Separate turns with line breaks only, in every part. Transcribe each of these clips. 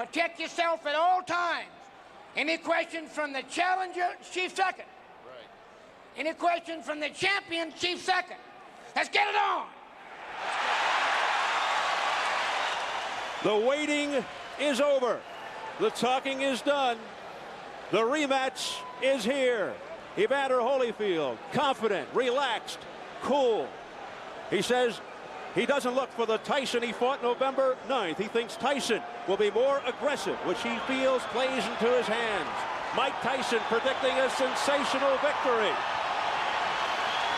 Protect yourself at all times. Any questions from the challenger, chief second. Right. Any questions from the champion, chief second. Let's get it on.
The waiting is over. The talking is done. The rematch is here. Evander Holyfield, confident, relaxed, cool. He says he doesn't look for the Tyson he fought November 9th. He thinks Tyson will be more aggressive, which he feels plays into his hands. Mike Tyson predicting a sensational victory.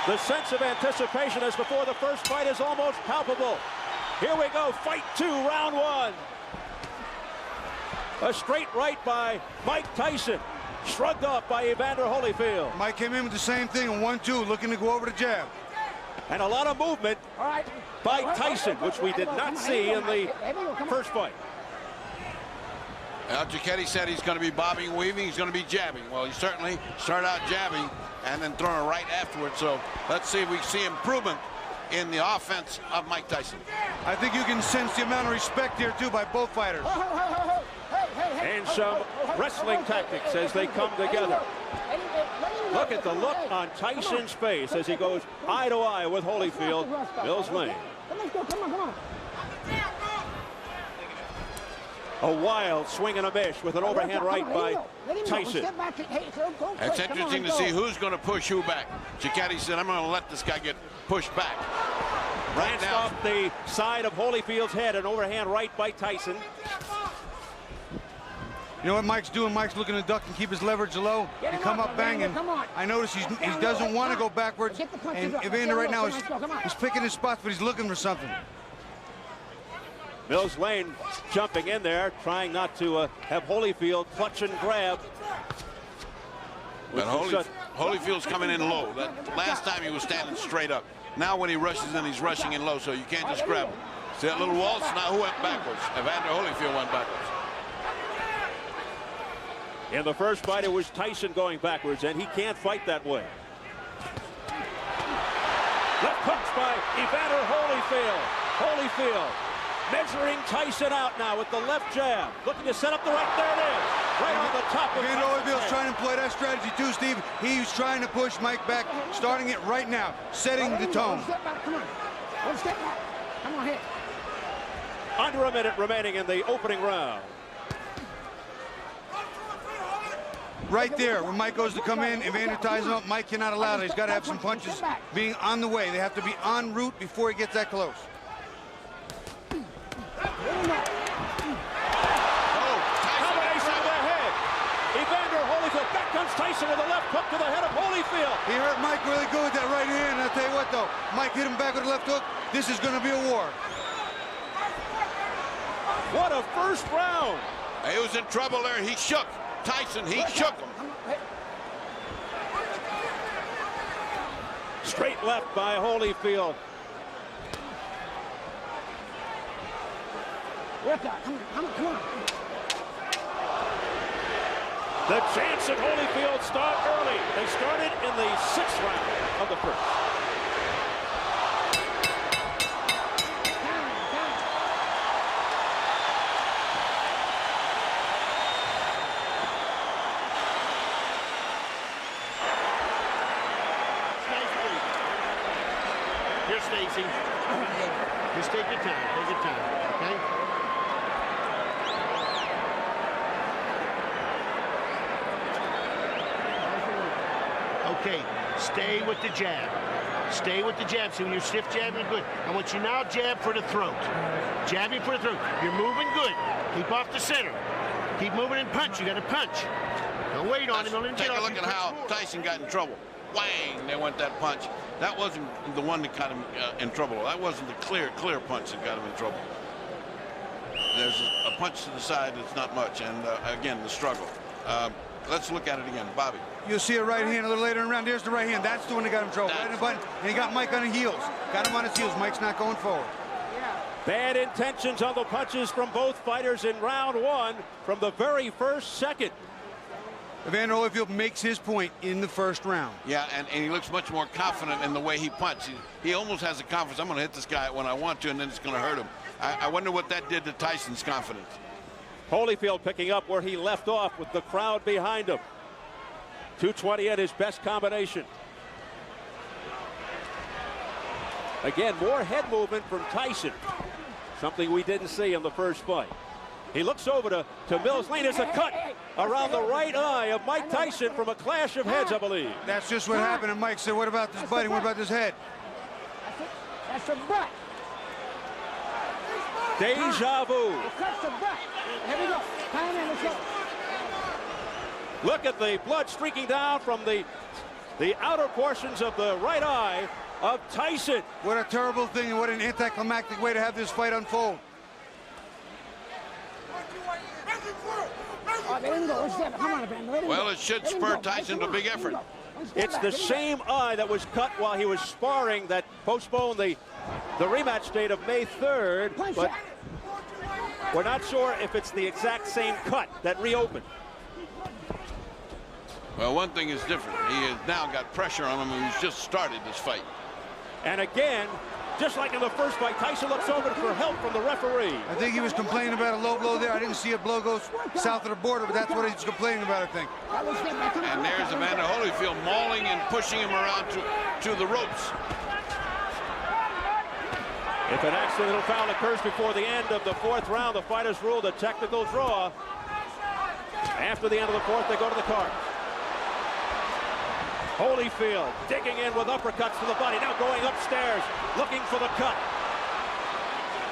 The sense of anticipation as before the first fight is almost palpable. Here we go, fight 2, round 1. A straight right by Mike Tyson, shrugged off by Evander Holyfield.
Mike came in with the same thing, a 1-2, looking to go over the jab.
And a lot of movement by Tyson, which we did not see in the first fight.
Giacchetti said he's going to be bobbing, weaving, he's going to be jabbing. Well, he certainly started out jabbing and then throwing a right afterwards. So let's see if we see improvement in the offense of Mike Tyson.
I think you can sense the amount of respect here, too, by both fighters.
And some wrestling tactics as they come together. Look at the look on Tyson's face as he goes eye to eye with Holyfield. Mills Lane. A wild swing and a miss with an overhand right by Tyson.
It's interesting to see who's going to push who back. Giacchetti said, I'm going to let this guy get pushed back. Right now,
off the side of Holyfield's head, an overhand right by Tyson.
You know what Mike's doing? Mike's looking to duck and keep his leverage low and come up banging. I notice he doesn't want to go backwards. And Evander right now he's picking his spots, but he's looking for something.
Mills Lane jumping in there, trying not to have Holyfield clutch and grab.
But Holyfield's coming in low. That last time he was standing straight up. Now when he rushes in, he's rushing in low, so you can't just grab him. See that little waltz? Now who went backwards? Evander Holyfield went backwards.
In the first fight, it was Tyson going backwards, and he can't fight that way. Left punch by Evander Holyfield. Holyfield measuring Tyson out now with the left jab. Looking to set up the right. There it is. Right on the top of
Evander Holyfield's trying to play that strategy too, Steve. He's trying to push Mike back, starting it right now, setting the tone.
Step back, come on. One step back. Come on, hit.
Under a minute remaining in the opening round.
Right there, when Mike goes to come in, Evander ties him up. Mike cannot allow that. He's got to have some punches being on the way. They have to be en route before he gets that close.
Combination of the head. Evander Holyfield. Back comes Tyson with a left hook to the head of Holyfield.
He hurt Mike really good with that right hand. I'll tell you what, though. Mike hit him back with a left hook. This is going to be a war.
What a first round.
He was in trouble there. He shook. Tyson, he shook him.
Straight left by Holyfield.
Come on.
The chance at Holyfield start early. They started in the 6th round of the first.
Here, Stacy. Just take your time, okay? Okay, stay with the jab. Stay with the jab. So when you're stiff jabbing, good. I want you now jab for the throat. Jabbing for the throat. You're moving good. Keep off the center. Keep moving and punch. You got to punch. Don't wait on him. Don't let him get off.
Take a look at how Tyson got in trouble. Whang! They went that punch. That wasn't the one that got him in trouble. That wasn't the clear punch that got him in trouble. There's a punch to the side that's not much, and again, the struggle. Let's look at it again. Bobby.
You'll see a right hand a little later in the round. There's the right hand. That's the one that got him in trouble. Right in the button, and he got Mike on the heels. Got him on his heels. Mike's not going forward.
Bad intentions on the punches from both fighters in round 1 from the very first second.
Evander Holyfield makes his point in the first round.
Yeah, and he looks much more confident in the way he punches. He almost has the confidence. I'm going to hit this guy when I want to, and then it's going to hurt him. I wonder what that did to Tyson's confidence.
Holyfield picking up where he left off with the crowd behind him. 220 at his best combination. Again, more head movement from Tyson. Something we didn't see in the first fight. He looks over to Mills Lane. There's a cut around the right eye of Mike Tyson from a clash of heads, I believe.
That's just what happened. And Mike said, what about this biting? What about this head?
That's a butt.
Deja vu.
That's the butt. Here we go. Time in, let's go.
Look at the blood streaking down from the outer portions of the right eye of Tyson.
What a terrible thing and what an anticlimactic way to have this fight unfold.
Well, it should spur Tyson to a big effort.
It's the same eye that was cut while he was sparring that postponed the rematch date of May 3rd, but we're not sure if it's the exact same cut that reopened.
Well, one thing is different. He has now got pressure on him, and he's just started this fight.
And again, just like in the first fight, Tyson looks over for help from the referee.
I think he was complaining about a low blow there. I didn't see a blow go south of the border, but that's what he's complaining about, I think.
And there's Evander Holyfield mauling and pushing him around to the ropes.
If an accidental foul occurs before the end of the fourth round, the fighters ruled a technical draw. After the end of the fourth, they go to the card. Holyfield digging in with uppercuts to the body, now going upstairs, looking for the cut.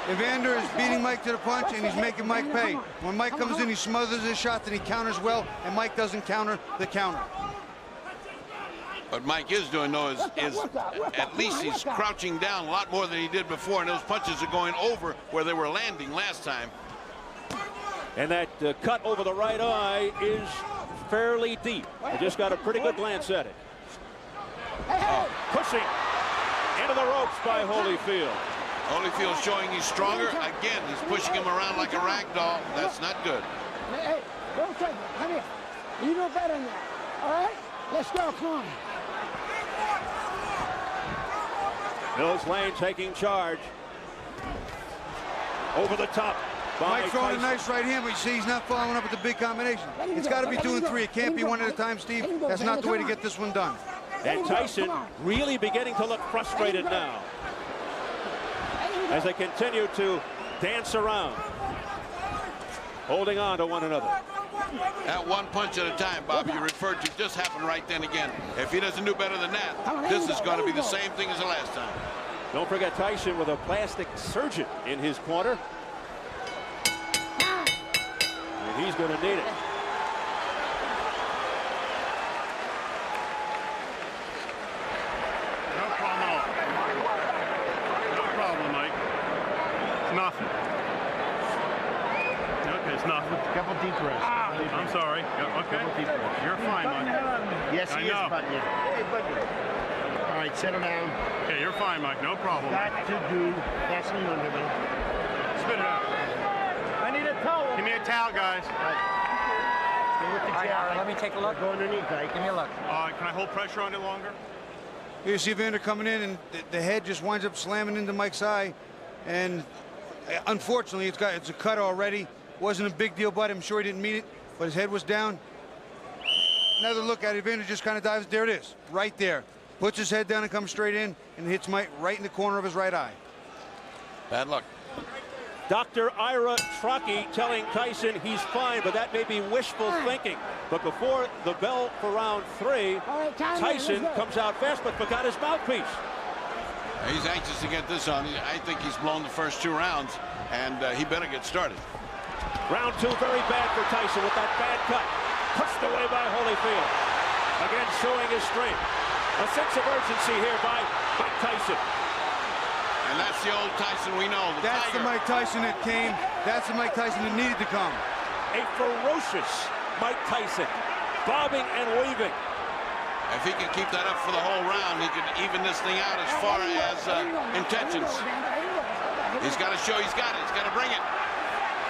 Evander is beating Mike to the punch, and he's making Mike pay. When Mike comes in, he smothers his shot, and he counters well, and Mike doesn't counter the counter.
What Mike is doing, though, is at least he's crouching down a lot more than he did before, and those punches are going over where they were landing last time.
And that cut over the right eye is fairly deep. I just got a pretty good glance at it. Pushing into the ropes by Holyfield.
Holyfield showing he's stronger. Again, he's pushing him around like a rag doll. That's not good.
Hey, don't take it. Come here. You know better than that. All right? Let's go. Come on.
Mills Lane taking charge. Over the top.
Mike throwing a nice right hand, but you see he's not following up with the big combination. It's got to be 2 and 3. It can't be one at a time, Steve. That's not the way to get this one done.
And Tyson really beginning to look frustrated now as they continue to dance around, holding on to one another.
That one punch at a time, Bob, you referred to, just happened right then again. If he doesn't do better than that, this is going to be the same thing as the last time.
Don't forget Tyson with a plastic surgeon in his corner. And he's going to need it.
Nothing. Okay, it's nothing.
Couple deep breaths.
I'm sorry. Okay. You're fine, Mike.
Yes, he is, buddy. Hey, buddy. All right, settle down.
Okay, you're fine, Mike. No problem.
Got to do Vaseline under me.
Spit it out.
I need a towel.
Give me a towel, guys.
Stay with the jab.
Let me take a look.
Go underneath, Ike.
Give me a look.
Can I hold pressure on it longer?
You see Evander coming in, and the head just winds up slamming into Mike's eye, and unfortunately, it's a cut already. Wasn't a big deal, but I'm sure he didn't mean it, but his head was down. Another look at it, Evander just kind of dives. There it is, right there. Puts his head down and comes straight in and hits Mike right in the corner of his right eye.
Bad luck.
Dr. Ira Truckee telling Tyson he's fine, but that may be wishful thinking. But before the bell for round 3, Tyson comes out fast but forgot his mouthpiece.
He's anxious to get this on. I think he's blown the first 2 rounds, and he better get started.
Round 2 very bad for Tyson with that bad cut. Pushed away by Holyfield. Again showing his strength. A sense of urgency here by Mike Tyson.
And that's the old Tyson we know.
That's the Mike Tyson that came. That's the Mike Tyson that needed to come.
A ferocious Mike Tyson. Bobbing and weaving.
If he can keep that up for the whole round, he can even this thing out as far as intentions. He's got to show he's got it. He's got to bring it.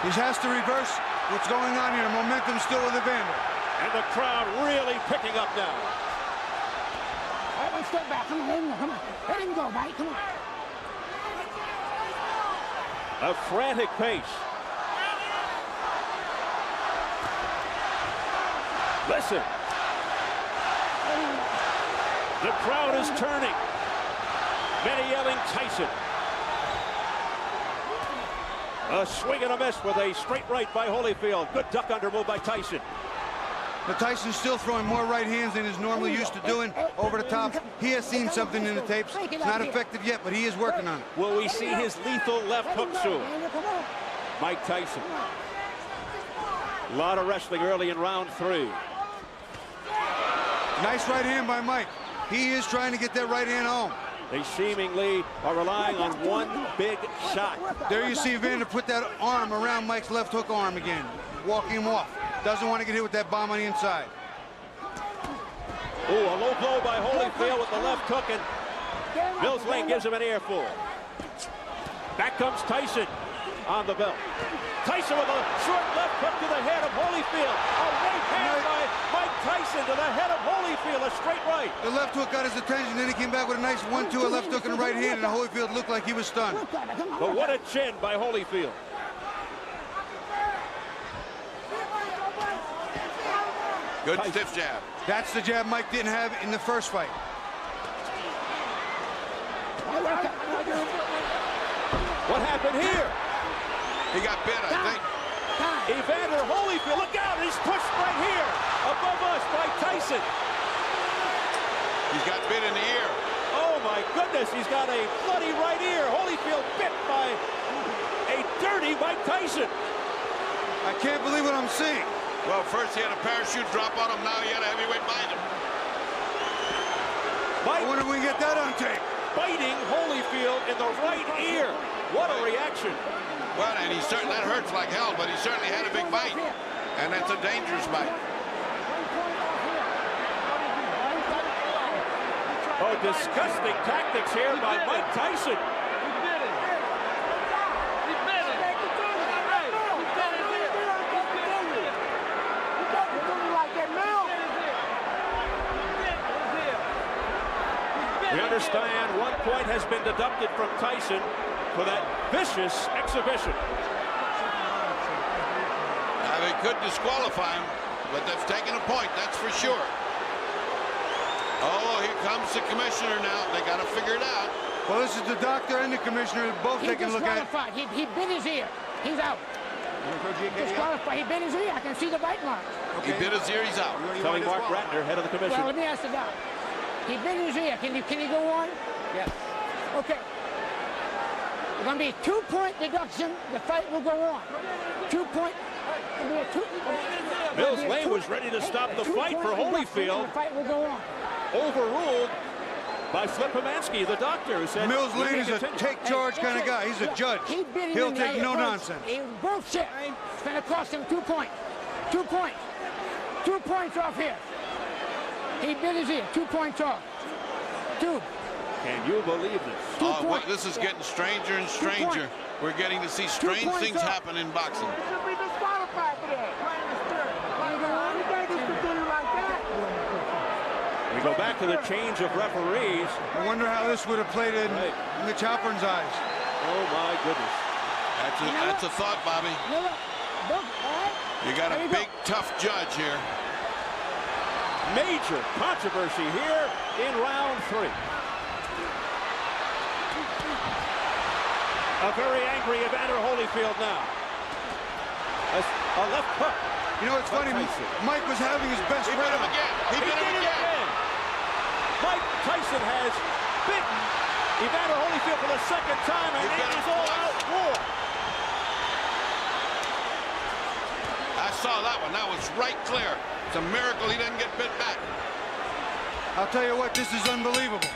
He has to reverse what's going on here. Momentum still with Evander.
And the crowd really picking up now.
All right, one step back. Come on, let him go. Come on. Let him go, buddy. Come on.
A frantic pace. Listen. The crowd is turning. Many yelling Tyson. A swing and a miss with a straight right by Holyfield. Good duck under move by Tyson.
But Tyson's still throwing more right hands than he's normally used to doing over the top. He has seen something in the tapes. It's not effective yet, but he is working on it.
Will we see his lethal left hook soon? Mike Tyson. A lot of wrestling early in round 3.
Nice right hand by Mike. He is trying to get that right hand home.
They seemingly are relying on one big shot.
There you see Evander put that arm around Mike's left hook arm again, walking him off. Doesn't want to get hit with that bomb on the inside.
Ooh, a low blow by Holyfield with the left hook, and Mills Lane gives him an earful. Back comes Tyson on the belt. Tyson with a short left hook to the head of Holyfield. A right hand by Mike Tyson to the head of Holyfield, a straight right.
The left hook got his attention, then he came back with a nice 1-2, a left hook and a right hand, and Holyfield looked like he was stunned.
But what a chin by Holyfield.
Good stiff jab.
That's the jab Mike didn't have in the first fight.
What happened here?
He got bit, I think.
Evander Holyfield, look out, he's pushed right here, above us by Tyson.
He's got bit in the ear.
Oh my goodness, he's got a bloody right ear. Holyfield bit by a dirty Mike Tyson.
I can't believe what I'm seeing.
Well, first he had a parachute drop on him, now he had a heavyweight bind him.
I wonder if we can get that on tape.
Biting Holyfield in the right ear. What a reaction.
Well, and that hurts like hell, but he certainly had a big bite. And that's a dangerous bite.
Oh, disgusting tactics here by Mike Tyson. We understand 1 point has been deducted from Tyson for that vicious exhibition.
Now, they could disqualify him, but that's taking a point, that's for sure. Oh, here comes the commissioner now. They got to figure it out.
Well, this is the doctor and the commissioner both taking a look at it.
He bit his ear. He's out. Disqualified. He bit his ear. I can see the bite mark.
Okay. He bit his ear, he's out.
Telling Mark Ratner, head of the commission.
Well, let me ask the doc. He bit his ear. Can he go on? Yes. Okay. It's going to be a 2-point deduction. The fight will go on. 2 point.
Mills Lane was ready to stop the fight for Holyfield.
The fight will go on.
Overruled by Flip Pomansky, the doctor, who said
Mills Lane is a take charge kind of guy. He's a judge. He'll take no nonsense.
He bullshit. It's going to cost him 2 points. 2 points. 2 points off here. He bit his ear. 2 points off. 2.
Can you believe this?
Oh, well, this is getting stranger and stranger. We're getting to see strange things happen in boxing.
Should be disqualified for that.
We go back to the change of referees.
I wonder how this would have played in Mitch Halpern's eyes.
Oh my goodness.
That's a thought, Bobby. You got a big, tough judge here.
Major controversy here in round 3. A very angry Evander Holyfield now. A left hook.
You know, it's funny. Mike was having his best
round. He bit him again. He bit him again.
Mike Tyson has bitten Evander Holyfield for the second time, and it is all-out war.
I saw that one. That was right clear. It's a miracle he didn't get bit back.
I'll tell you what, this is unbelievable.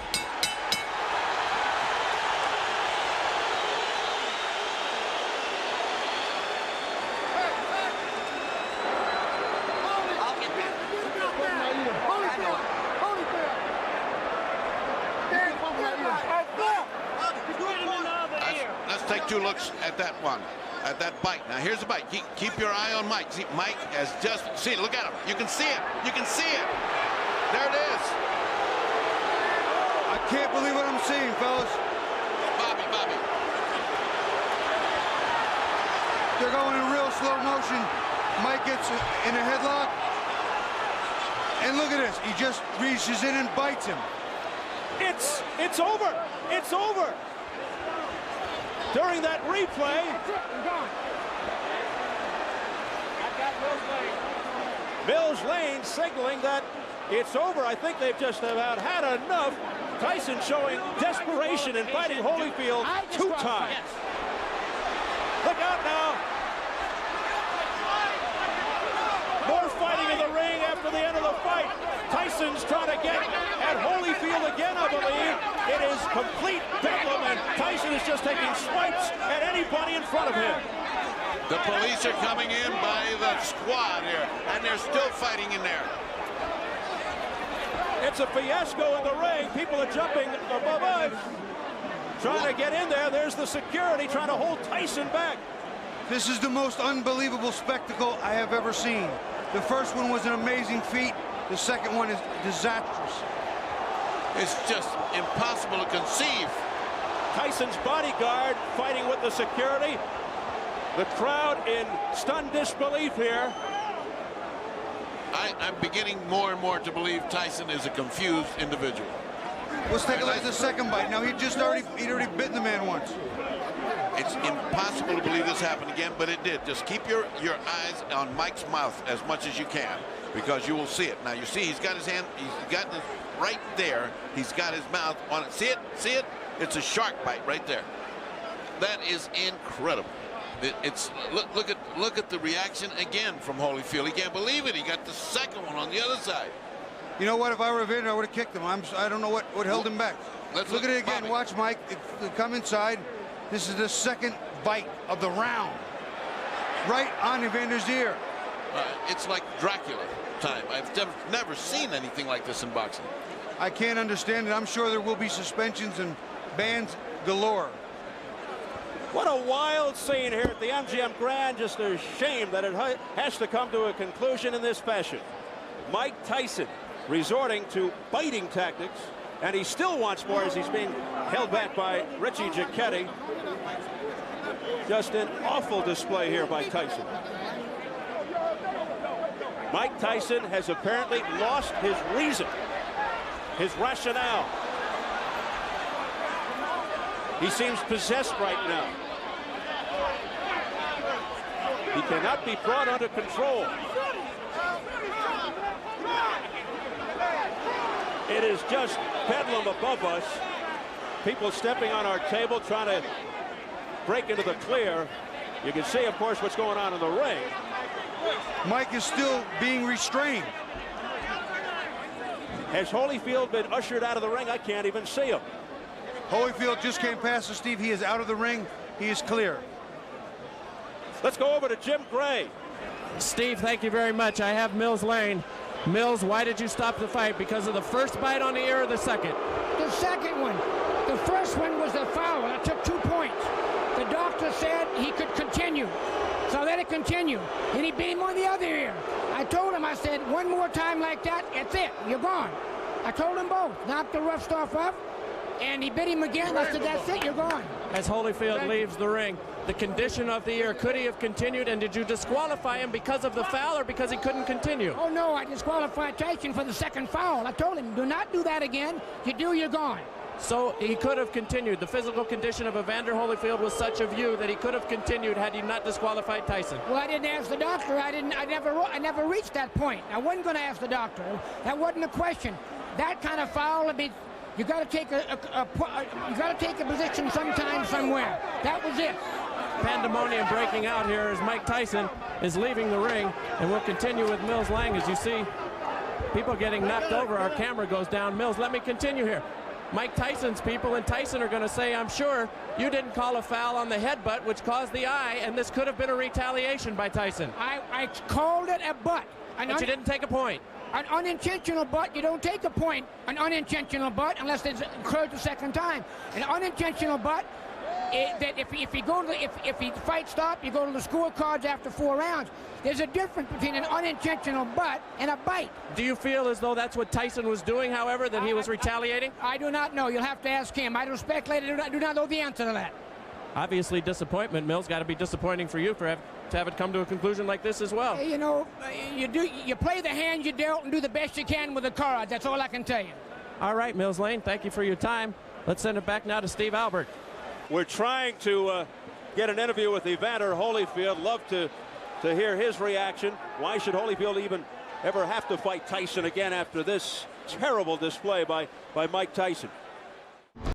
Let's take 2 looks at that one, at that bite. Now here's the bite. Keep your eye on Mike. See, Mike has just seen. Look at him. You can see it. You can see it. There it is.
I can't believe what I'm seeing, fellas.
Bobby.
They're going in real slow motion. Mike gets in a headlock. And look at this. He just reaches in and bites him.
It's over. It's over. During that replay,
That's it. I'm gone.
Mills Lane signaling that it's over. I think they've just about had enough. Tyson showing desperation in fighting Holyfield 2 times. Look out now. More fighting in the ring after the end of the fight. Tyson's trying to get at Holyfield again, I believe. It is complete bedlam, and Tyson is just taking swipes at anybody in front of him.
The police are coming in by the squad here, and they're still fighting in there.
It's a fiasco in the ring. People are jumping above us, trying to get in there. There's the security trying to hold Tyson back.
This is the most unbelievable spectacle I have ever seen. The first one was an amazing feat. The second one is disastrous.
It's just impossible to conceive.
Tyson's bodyguard fighting with the security. The crowd in stunned disbelief here.
I'm beginning more and more to believe Tyson is a confused individual.
Let's take a look at the second bite. Now, he'd already bitten the man once.
It's impossible to believe this happened again, but it did. Just keep your eyes on Mike's mouth as much as you can, because you will see it. Now, you see he's got his hand, he's got this right there. He's got his mouth on it. See it? See it? It's a shark bite right there. That is incredible. Look at the reaction again from Holyfield. He can't believe it. He got the second one on the other side.
You know what? If I were Evander, I would have kicked him. I don't know what held him back.
Let's
look at it again.
Bobby.
Watch, Mike. Come inside. This is the second bite of the round. Right on Evander's ear.
It's like Dracula time. I've never seen anything like this in boxing.
I can't understand it. I'm sure there will be suspensions and bans galore.
What a wild scene here at the MGM Grand. Just a shame that it has to come to a conclusion in this fashion. Mike Tyson resorting to biting tactics, and he still wants more as he's being held back by Richie Giacchetti. Just an awful display here by Tyson. Mike Tyson has apparently lost his reason, his rationale. He seems possessed right now. He cannot be brought under control. It is just bedlam above us. People stepping on our table, trying to break into the clear. You can see, of course, what's going on in the ring.
Mike is still being restrained.
Has Holyfield been ushered out of the ring? I can't even see him.
Holyfield just came past us, Steve. He is out of the ring. He is clear.
Let's go over to Jim Gray.
Steve, thank you very much. I have Mills Lane. Mills, why did you stop the fight? Because of the first bite on the ear or the second?
The second one. The first one was a foul. I took 2 points. The doctor said he could continue. So I let it continue. And he beat him on the other ear. I told him, I said, one more time like that, that's it. You're gone. I told them both. Knocked the rough stuff off. And he bit him again. I said, that's it, you're gone.
As Holyfield leaves the ring, the condition of the ear, could he have continued? And did you disqualify him because of the foul or because he couldn't continue?
Oh, no, I disqualified Tyson for the second foul. I told him, do not do that again. You do, you're gone.
So he could have continued. The physical condition of Evander Holyfield was such of you that he could have continued had he not disqualified Tyson.
Well, I didn't ask the doctor. I never reached that point. I wasn't going to ask the doctor. That wasn't a question. That kind of foul, I mean, you got to take a position sometime, somewhere. That was it.
Pandemonium breaking out here as Mike Tyson is leaving the ring, and we'll continue with Mills Lang. As you see people getting knocked over, our camera goes down. Mills, let me continue here. Mike Tyson's people and Tyson are going to say, I'm sure you didn't call a foul on the headbutt, which caused the eye, and this could have been a retaliation by Tyson.
I called it a butt.
But you didn't take a point.
An unintentional butt, you don't take a point. An unintentional butt, unless it occurs the second time. An unintentional butt, that if he fight stop, you go to the scorecards after 4 rounds. There's a difference between an unintentional butt and a bite.
Do you feel as though that's what Tyson was doing, however, that he was retaliating?
I do not know. You'll have to ask him. I don't speculate. I do not know the answer to that.
obviously disappointment. Mills, got to be disappointing for you to have it come to a conclusion like this as well.
You know, you play the hand you dealt and do the best you can with the cards. That's all I can tell you.
All right, Mills Lane, thank you for your time. Let's send it back now to Steve Albert.
We're trying to get an interview with Evander Holyfield. Love to hear his reaction. Why should Holyfield even ever have to fight Tyson again after this terrible display by Mike Tyson?